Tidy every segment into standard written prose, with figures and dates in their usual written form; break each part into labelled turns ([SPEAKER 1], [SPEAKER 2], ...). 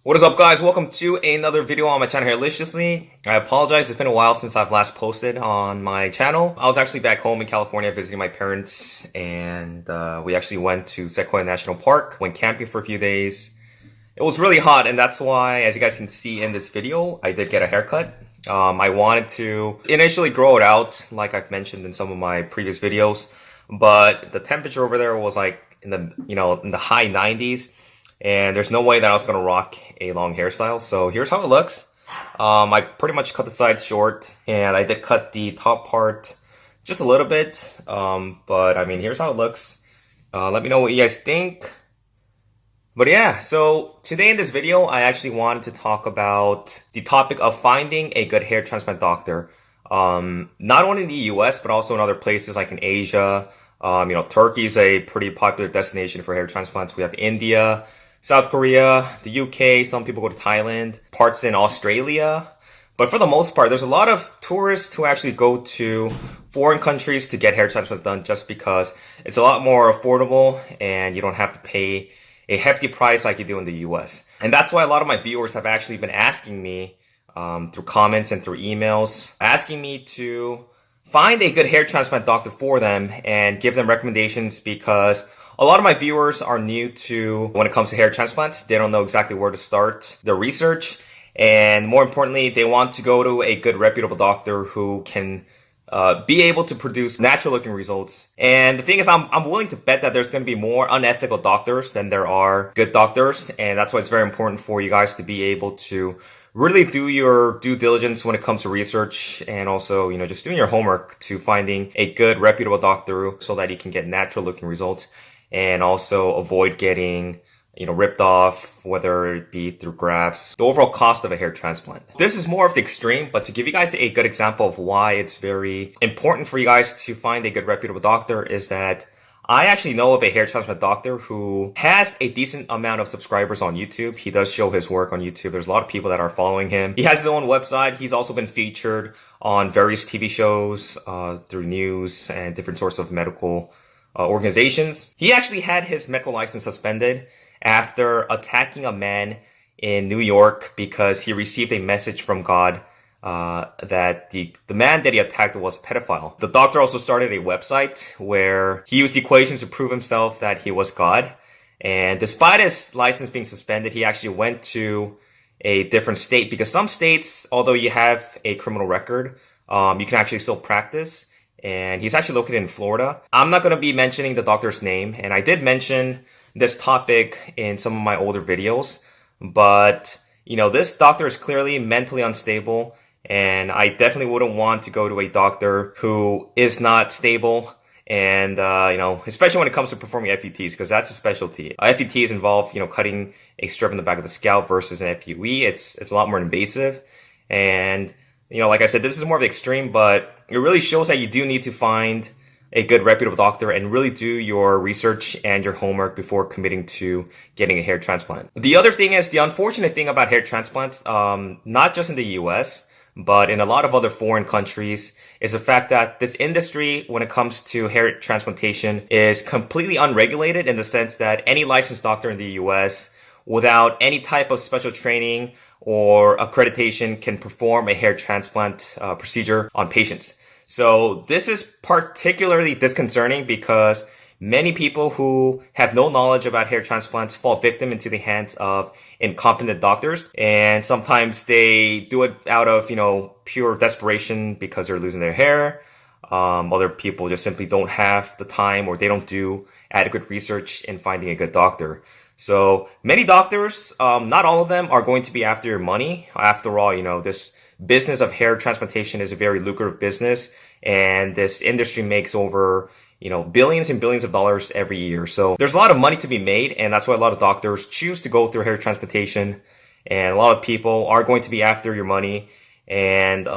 [SPEAKER 1] What is up, guys? Welcome to another video on my channel here, Liciously. I apologize, it's been a while since I've last posted on my channel. I was actually back home in California visiting my parents, and we actually went to Sequoia National Park, went camping for a few days. It was really hot, and that's why, as you guys can see in this video, I did get a haircut. I wanted to initially grow it out, like I've mentioned in some of my previous videos, but the temperature over there was like in the high 90s. And there's no way that I was going to rock a long hairstyle. So here's how it looks. I pretty much cut the sides short, and I did cut the top part just a little bit. But I mean, here's how it looks. Let me know what you guys think. But yeah, so today in this video, I actually wanted to talk about the topic of finding a good hair transplant doctor. Not only in the US, but also in other places like in Asia. Turkey is a pretty popular destination for hair transplants. We have India, South Korea, the UK, some people go to Thailand, parts in Australia. But for the most part, there's a lot of tourists who actually go to foreign countries to get hair transplants done just because it's a lot more affordable and you don't have to pay a hefty price like you do in the US. And that's why a lot of my viewers have actually been asking me through comments and through emails, asking me to find a good hair transplant doctor for them and give them recommendations, because a lot of my viewers are new to when it comes to hair transplants. They don't know exactly where to start their research. And more importantly, they want to go to a good reputable doctor who can be able to produce natural looking results. And the thing is, I'm willing to bet that there's going to be more unethical doctors than there are good doctors. And that's why it's very important for you guys to be able to really do your due diligence when it comes to research, and also, just doing your homework to finding a good reputable doctor so that you can get natural looking results and also avoid getting, ripped off, whether it be through grafts, the overall cost of a hair transplant. This is more of the extreme, but to give you guys a good example of why it's very important for you guys to find a good reputable doctor is that I actually know of a hair transplant doctor who has a decent amount of subscribers on YouTube. He does show his work on YouTube. There's a lot of people that are following him. He has his own website. He's also been featured on various TV shows, through news and different sorts of medical organizations. He actually had his medical license suspended after attacking a man in New York because he received a message from God that the man that he attacked was a pedophile. The doctor also started a website where he used equations to prove himself that he was God. And despite his license being suspended, he actually went to a different state, because some states, although you have a criminal record, you can actually still practice. And he's actually located in Florida. I'm not going to be mentioning the doctor's name, and I did mention this topic in some of my older videos, but this doctor is clearly mentally unstable, and I definitely wouldn't want to go to a doctor who is not stable. And especially when it comes to performing FUTs, because that's a specialty. FUTs involve cutting a strip in the back of the scalp versus an FUE. It's a lot more invasive, and like I said, this is more of the extreme, but it really shows that you do need to find a good reputable doctor and really do your research and your homework before committing to getting a hair transplant. The other thing is, the unfortunate thing about hair transplants, not just in the US, but in a lot of other foreign countries, is the fact that this industry, when it comes to hair transplantation, is completely unregulated, in the sense that any licensed doctor in the US, without any type of special training or accreditation, can perform a hair transplant procedure on patients. So this is particularly disconcerting because many people who have no knowledge about hair transplants fall victim into the hands of incompetent doctors. And sometimes they do it out of, pure desperation because they're losing their hair. Other people just simply don't have the time, or they don't do adequate research in finding a good doctor. So many doctors, not all of them, are going to be after your money. After all, this business of hair transplantation is a very lucrative business, and this industry makes over, billions and billions of dollars every year. So there's a lot of money to be made, and that's why a lot of doctors choose to go through hair transplantation, and a lot of people are going to be after your money. And,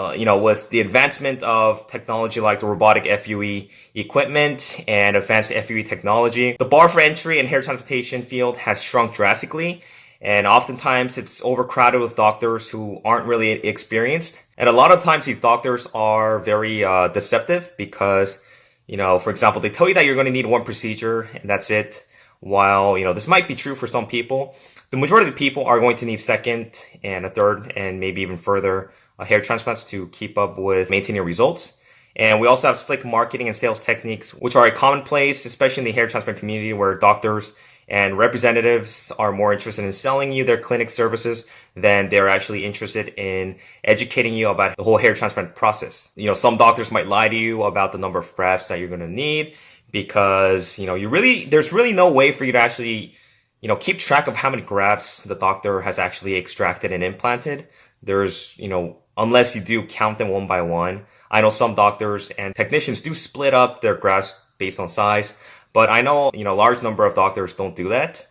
[SPEAKER 1] with the advancement of technology like the robotic FUE equipment and advanced FUE technology, the bar for entry in hair transplantation field has shrunk drastically. And oftentimes it's overcrowded with doctors who aren't really experienced. And a lot of times these doctors are very deceptive because, for example, they tell you that you're going to need one procedure and that's it. while, this might be true for some people, the majority of the people are going to need second and a third and maybe even further hair transplants to keep up with maintaining results. And we also have slick marketing and sales techniques, which are a commonplace, especially in the hair transplant community, where doctors and representatives are more interested in selling you their clinic services than they're actually interested in educating you about the whole hair transplant process. Some doctors might lie to you about the number of grafts that you're going to need because, there's really no way for you to actually, keep track of how many grafts the doctor has actually extracted and implanted. There's, unless you do count them one by one. I know some doctors and technicians do split up their grafts based on size, but I know, a large number of doctors don't do that.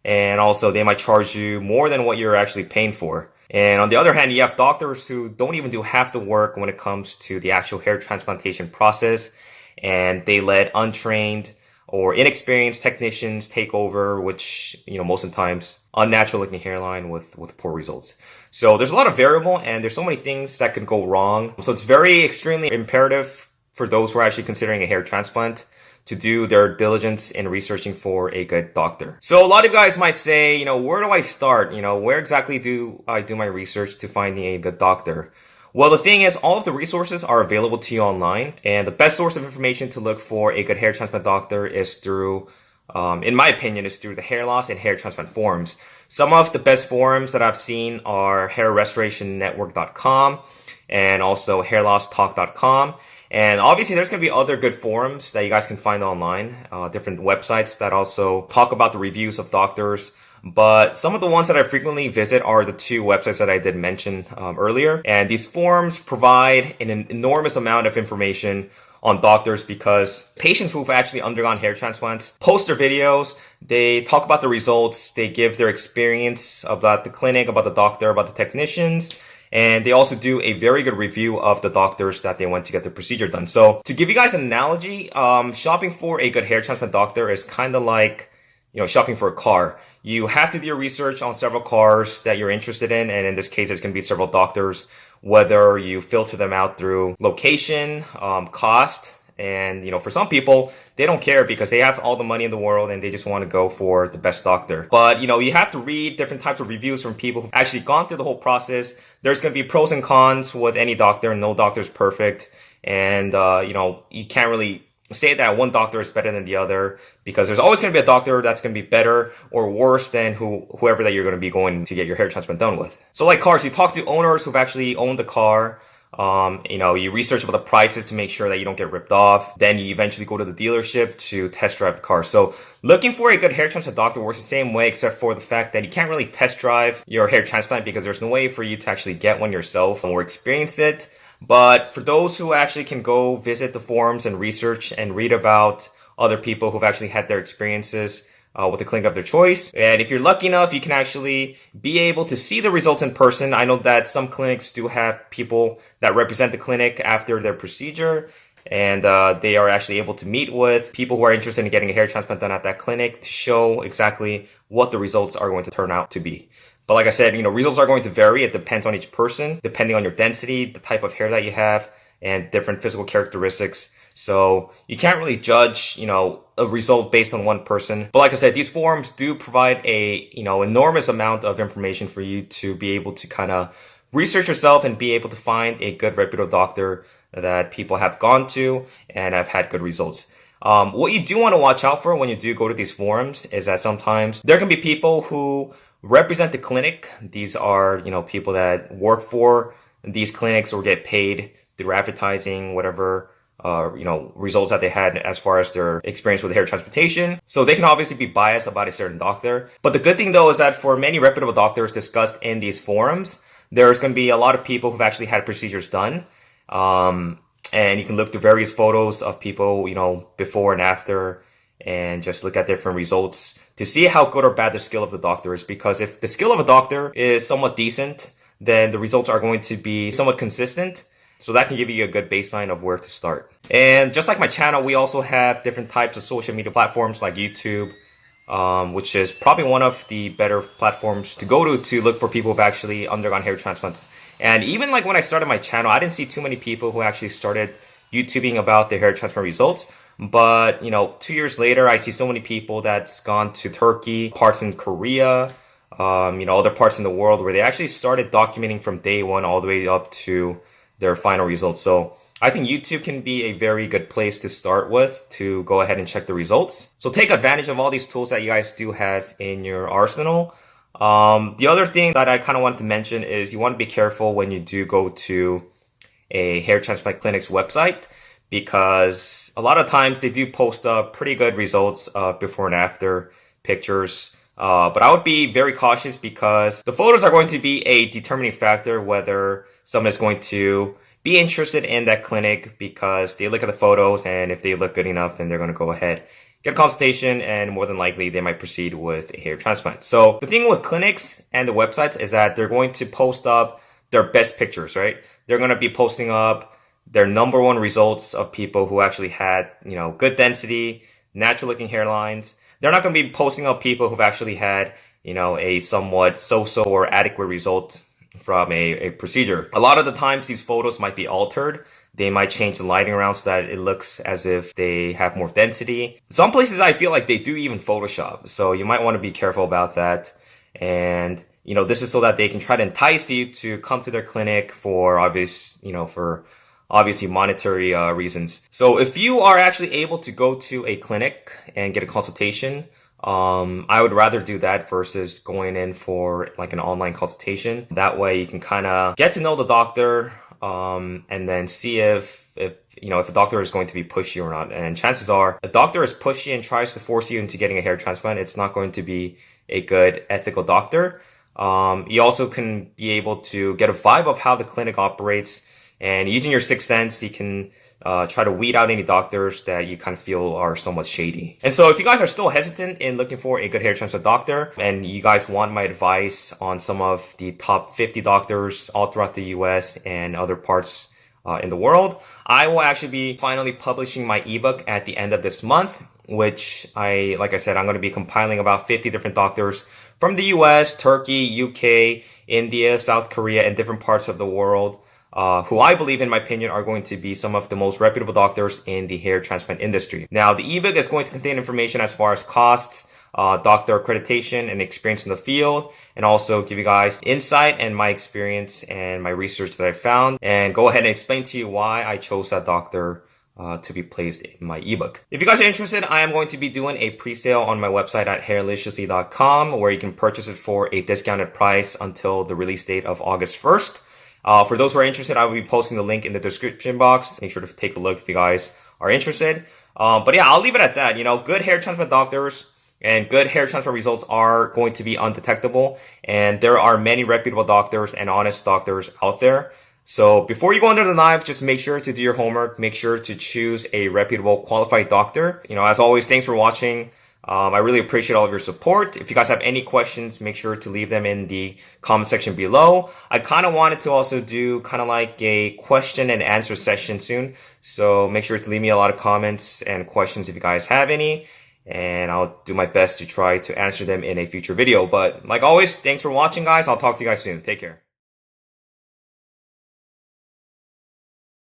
[SPEAKER 1] And also they might charge you more than what you're actually paying for. And on the other hand, you have doctors who don't even do half the work when it comes to the actual hair transplantation process. And they let untrained or inexperienced technicians take over, which, most of the times unnatural looking hairline with poor results. So there's a lot of variable and there's so many things that can go wrong. So it's very extremely imperative for those who are actually considering a hair transplant to do their diligence in researching for a good doctor. So a lot of you guys might say, where do I start? Where exactly do I do my research to finding a good doctor? Well, the thing is, all of the resources are available to you online, and the best source of information to look for a good hair transplant doctor is through, in my opinion, is through the hair loss and hair transplant forums. Some of the best forums that I've seen are hairrestorationnetwork.com and also hairlosstalk.com. And obviously there's going to be other good forums that you guys can find online, different websites that also talk about the reviews of doctors. But some of the ones that I frequently visit are the two websites that I did mention earlier. And these forums provide an enormous amount of information on doctors because patients who've actually undergone hair transplants post their videos, they talk about the results, they give their experience about the clinic, about the doctor, about the technicians. And they also do a very good review of the doctors that they went to get the procedure done. So to give you guys an analogy, shopping for a good hair transplant doctor is kind of like, shopping for a car. You have to do your research on several cars that you're interested in. And in this case, it's going to be several doctors, whether you filter them out through location, cost. And, for some people, they don't care because they have all the money in the world and they just want to go for the best doctor. But, you have to read different types of reviews from people who've actually gone through the whole process. There's going to be pros and cons with any doctor. No doctor's perfect. And, you can't really say that one doctor is better than the other because there's always going to be a doctor that's going to be better or worse than whoever that you're going to be going to get your hair transplant done with. So like cars, you talk to owners who've actually owned the car. You research about the prices to make sure that you don't get ripped off. Then you eventually go to the dealership to test drive the car. So looking for a good hair transplant doctor works the same way, except for the fact that you can't really test drive your hair transplant because there's no way for you to actually get one yourself or experience it. But for those who actually can go visit the forums and research and read about other people who've actually had their experiences with the clinic of their choice. And if you're lucky enough, you can actually be able to see the results in person. I know that some clinics do have people that represent the clinic after their procedure. And they are actually able to meet with people who are interested in getting a hair transplant done at that clinic to show exactly what the results are going to turn out to be. But like I said, results are going to vary. It depends on each person, depending on your density, the type of hair that you have, and different physical characteristics. So you can't really judge, a result based on one person. But like I said, these forums do provide a, enormous amount of information for you to be able to kind of research yourself and be able to find a good reputable doctor that people have gone to and have had good results. What you do want to watch out for when you do go to these forums is that sometimes there can be people who represent the clinic. These are, people that work for these clinics or get paid through advertising, whatever, results that they had as far as their experience with hair transplantation. So they can obviously be biased about a certain doctor. But the good thing though is that for many reputable doctors discussed in these forums, there's going to be a lot of people who've actually had procedures done. And you can look through various photos of people, before and after, and just look at different results to see how good or bad the skill of the doctor is. Because if the skill of a doctor is somewhat decent, then the results are going to be somewhat consistent. So that can give you a good baseline of where to start. And just like my channel, we also have different types of social media platforms like YouTube, which is probably one of the better platforms to go to look for people who've actually undergone hair transplants. And even like when I started my channel, I didn't see too many people who actually started YouTubing about their hair transplant results. But, 2 years later, I see so many people that's gone to Turkey, parts in Korea, other parts in the world where they actually started documenting from day one all the way up to their final results. So I think YouTube can be a very good place to start with to go ahead and check the results. So take advantage of all these tools that you guys do have in your arsenal. The other thing that I kind of wanted to mention is you want to be careful when you do go to a hair transplant clinic's website, because a lot of times they do post up pretty good results before and after pictures. But I would be very cautious because the photos are going to be a determining factor whether someone is going to be interested in that clinic, because they look at the photos and if they look good enough, then they're going to go ahead, get a consultation, and more than likely they might proceed with a hair transplant. So the thing with clinics and the websites is that they're going to post up their best pictures, right? They're going to be posting up their number one results of people who actually had, good density, natural looking hairlines. They're not going to be posting up people who've actually had, a somewhat so-so or adequate result from a procedure. A lot of the times these photos might be altered. They might change the lighting around so that it looks as if they have more density. Some places I feel like they do even Photoshop. So you might want to be careful about that. And, this is so that they can try to entice you to come to their clinic for obviously monetary reasons. So if you are actually able to go to a clinic and get a consultation, I would rather do that versus going in for like an online consultation. That way you can kind of get to know the doctor, and then see if the doctor is going to be pushy or not. And chances are, if a doctor is pushy and tries to force you into getting a hair transplant, it's not going to be a good ethical doctor. You also can be able to get a vibe of how the clinic operates, and using your sixth sense, you can try to weed out any doctors that you kind of feel are somewhat shady. And so if you guys are still hesitant in looking for a good hair transplant doctor, and you guys want my advice on some of the top 50 doctors all throughout the US and other parts in the world, I will actually be finally publishing my ebook at the end of this month, which like I said, I'm going to be compiling about 50 different doctors from the US, Turkey, UK, India, South Korea, and different parts of the world, who I believe, in my opinion, are going to be some of the most reputable doctors in the hair transplant industry. Now, the ebook is going to contain information as far as costs, doctor accreditation, and experience in the field, and also give you guys insight and my experience and my research that I found, and go ahead and explain to you why I chose that doctor to be placed in my ebook. If you guys are interested, I am going to be doing a pre-sale on my website at hairliciously.com, where you can purchase it for a discounted price until the release date of August 1st. For those who are interested, I will be posting the link in the description box. Make sure to take a look if you guys are interested. But yeah, I'll leave it at that. Good hair transplant doctors and good hair transplant results are going to be undetectable. And there are many reputable doctors and honest doctors out there. So before you go under the knife, just make sure to do your homework. Make sure to choose a reputable, qualified doctor. As always, thanks for watching. I really appreciate all of your support. If you guys have any questions, make sure to leave them in the comment section below. I kind of wanted to also do kind of like a question and answer session soon. So make sure to leave me a lot of comments and questions if you guys have any. And I'll do my best to try to answer them in a future video. But like always, thanks for watching, guys. I'll talk to you guys soon. Take care.